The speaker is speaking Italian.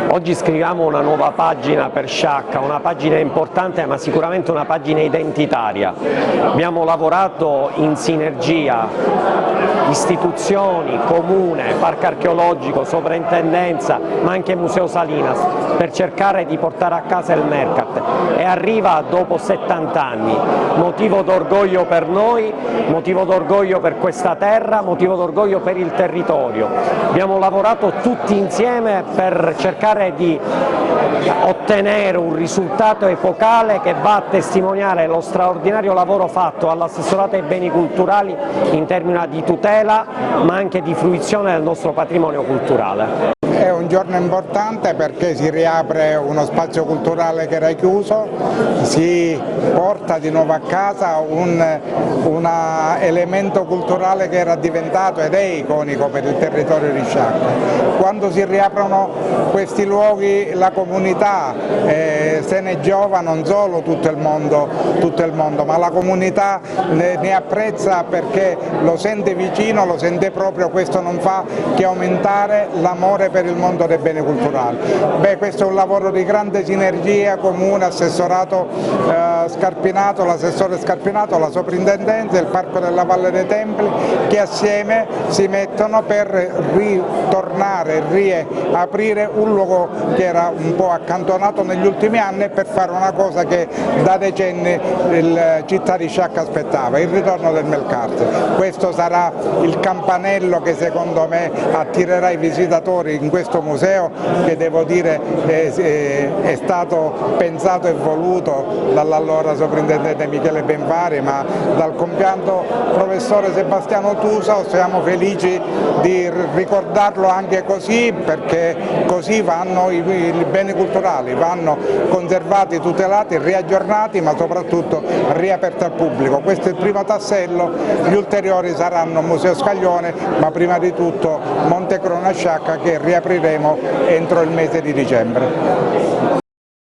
Oggi scriviamo una nuova pagina per Sciacca, una pagina importante ma sicuramente una pagina identitaria. Abbiamo lavorato in sinergia, istituzioni, comune, parco archeologico, soprintendenza ma anche Museo Salinas per cercare di portare a casa il Mercat e arriva dopo 70 anni, motivo d'orgoglio per noi, motivo d'orgoglio per questa terra, motivo d'orgoglio per il territorio. Abbiamo lavorato tutti insieme per cercare di ottenere un risultato epocale che va a testimoniare lo straordinario lavoro fatto all'assessorato ai beni culturali in termini di tutela ma anche di fruizione del nostro patrimonio culturale. È un giorno importante perché si riapre uno spazio culturale che era chiuso, si porta di nuovo a casa un elemento culturale che era diventato ed è iconico per il territorio di Sciacca. Quando si riaprono questi luoghi la comunità se ne giova non solo tutto il mondo, ma la comunità ne apprezza perché lo sente vicino, lo sente proprio, questo non fa che aumentare l'amore per il mondo dei beni culturali. Questo è un lavoro di grande sinergia comune, assessorato Scarpinato, l'assessore Scarpinato, la soprintendenza e il Parco della Valle dei Templi che assieme si mettono per ritornare, riaprire un luogo che era un po' accantonato negli ultimi anni per fare una cosa che da decenni la città di Sciacca aspettava, il ritorno del Melcart. Questo sarà il campanello che secondo me attirerà i visitatori in questo museo che devo dire è stato pensato e voluto dall'allora sovrintendente Michele Benfari ma dal compianto professore Sebastiano Tusa. Siamo felici di ricordarlo anche così perché così vanno i beni culturali, vanno conservati, tutelati, riaggiornati ma soprattutto riaperti al pubblico. Questo è il primo tassello, gli ulteriori saranno Museo Scaglione ma prima di tutto Monte Crone a Sciacca che riapriremo entro il mese di dicembre.